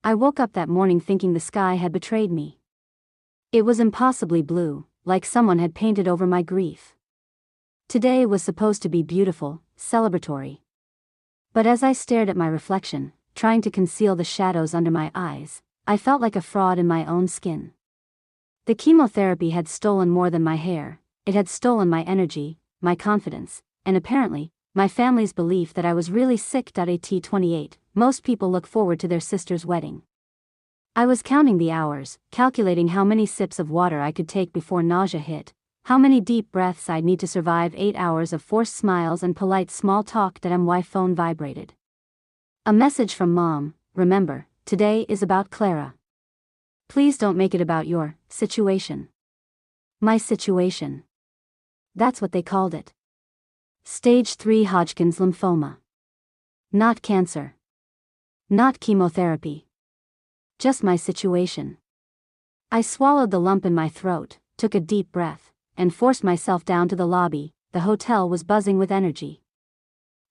I woke up that morning thinking the sky had betrayed me. It was impossibly blue, like someone had painted over my grief. Today was supposed to be beautiful, celebratory. But as I stared at my reflection, trying to conceal the shadows under my eyes, I felt like a fraud in my own skin. The chemotherapy had stolen more than my hair, it had stolen my energy, my confidence, and apparently, my family's belief that I was really sick. At 28, most people look forward to their sister's wedding. I was counting the hours, calculating how many sips of water I could take before nausea hit, how many deep breaths I'd need to survive 8 hours of forced smiles and polite small talk. My phone vibrated. A message from Mom: remember, today is about Clara. Please don't make it about your situation. My situation. That's what they called it. Stage 3 Hodgkin's lymphoma. Not cancer. Not chemotherapy. Just my situation. I swallowed the lump in my throat, took a deep breath, and forced myself down to the lobby. The hotel was buzzing with energy.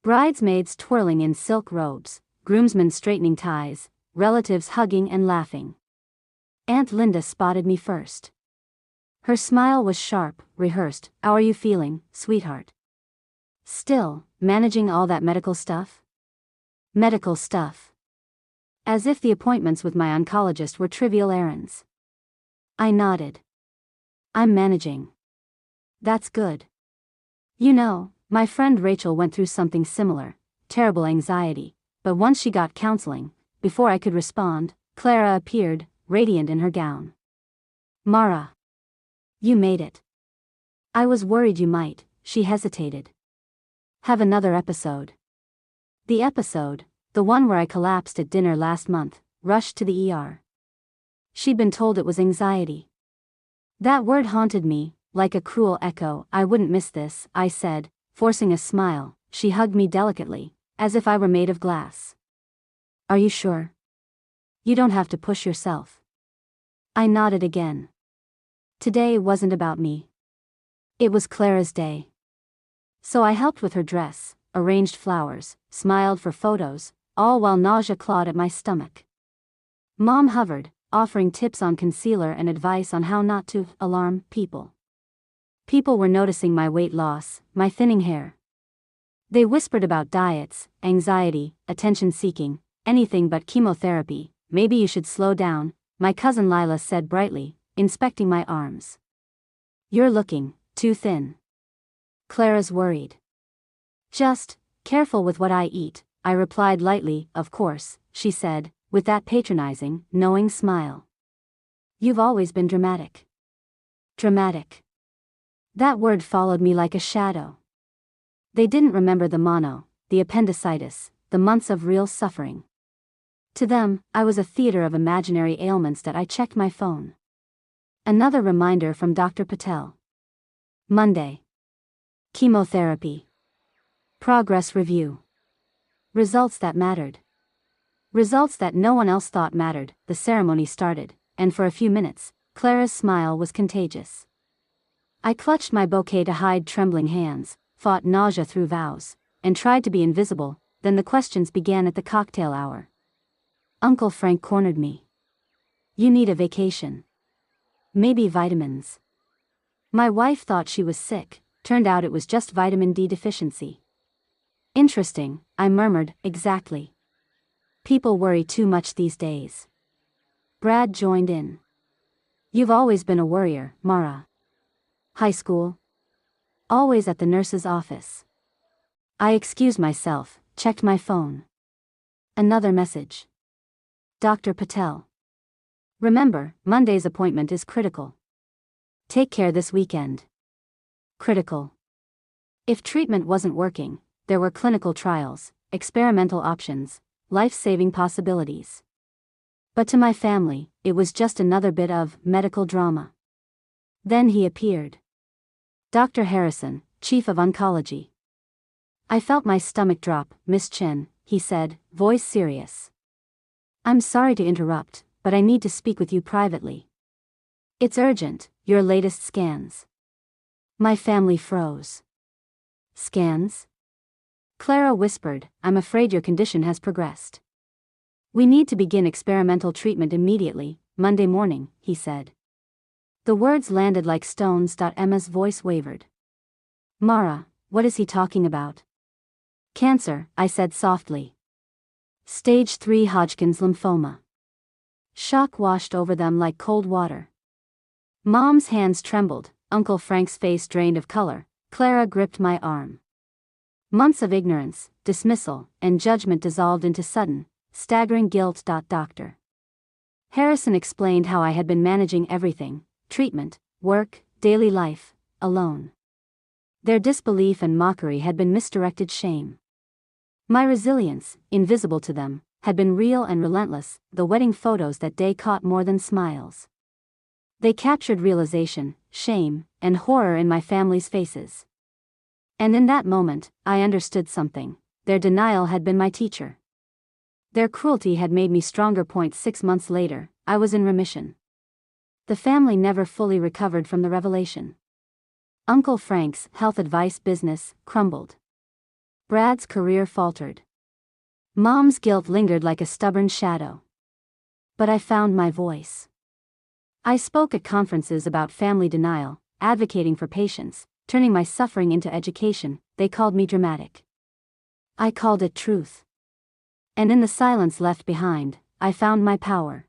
Bridesmaids twirling in silk robes, groomsmen straightening ties, relatives hugging and laughing. Aunt Linda spotted me first. Her smile was sharp, rehearsed. How are you feeling, sweetheart? Still, managing all that medical stuff? Medical stuff. As if the appointments with my oncologist were trivial errands. I nodded. I'm managing. That's good. You know, my friend Rachel went through something similar, terrible anxiety, but once she got counseling, before I could respond, Clara appeared, radiant in her gown. Mara. You made it. I was worried you might. She hesitated. Have another episode. The episode, the one where I collapsed at dinner last month, rushed to the ER. She'd been told it was anxiety. That word haunted me, like a cruel echo. I wouldn't miss this, I said, forcing a smile. She hugged me delicately, as if I were made of glass. Are you sure? You don't have to push yourself. I nodded again. Today wasn't about me. It was Clara's day. So I helped with her dress, arranged flowers, smiled for photos, all while nausea clawed at my stomach. Mom hovered, offering tips on concealer and advice on how not to alarm people. People were noticing my weight loss, my thinning hair. They whispered about diets, anxiety, attention-seeking, anything but chemotherapy. Maybe you should slow down, my cousin Lila said brightly, inspecting my arms. You're looking too thin. Clara's worried. Just careful with what I eat, I replied lightly. Of course, she said, with that patronizing, knowing smile. You've always been dramatic. Dramatic. That word followed me like a shadow. They didn't remember the mono, the appendicitis, the months of real suffering. To them, I was a theater of imaginary ailments. I checked my phone. Another reminder from Dr. Patel. Monday. Chemotherapy. Progress review. Results that mattered. Results that no one else thought mattered. The ceremony started, and for a few minutes, Clara's smile was contagious. I clutched my bouquet to hide trembling hands, fought nausea through vows, and tried to be invisible. Then the questions began at the cocktail hour. Uncle Frank cornered me. You need a vacation. Maybe vitamins. My wife thought she was sick, turned out it was just vitamin D deficiency. Interesting, I murmured. Exactly. People worry too much these days. Brad joined in. You've always been a worrier, Mara. High school? Always at the nurse's office. I excused myself, checked my phone. Another message. Dr. Patel. Remember, Monday's appointment is critical. Take care this weekend. Critical. If treatment wasn't working, there were clinical trials, experimental options, life-saving possibilities. But to my family, it was just another bit of medical drama. Then he appeared. Dr. Harrison, chief of oncology. I felt my stomach drop. Miss Chen, he said, voice serious. I'm sorry to interrupt, but I need to speak with you privately. It's urgent, your latest scans. My family froze. Scans? Clara whispered, I'm afraid your condition has progressed. We need to begin experimental treatment immediately, Monday morning, he said. The words landed like stones. Emma's voice wavered. Mara, what is he talking about? Cancer, I said softly. Stage 3 Hodgkin's lymphoma. Shock washed over them like cold water. Mom's hands trembled, Uncle Frank's face drained of color. Clara gripped my arm. Months of ignorance, dismissal, and judgment dissolved into sudden, staggering guilt. Doctor Harrison explained how I had been managing everything, treatment, work, daily life, alone. Their disbelief and mockery had been misdirected shame. My resilience, invisible to them, had been real and relentless. The wedding photos that day caught more than smiles. They captured realization, shame, and horror in my family's faces. And in that moment, I understood something. Their denial had been my teacher. Their cruelty had made me stronger. 6 months later, I was in remission. The family never fully recovered from the revelation. Uncle Frank's health advice business crumbled. Brad's career faltered. Mom's guilt lingered like a stubborn shadow. But I found my voice. I spoke at conferences about family denial, advocating for patience, turning my suffering into education. They called me dramatic. I called it truth. And in the silence left behind, I found my power.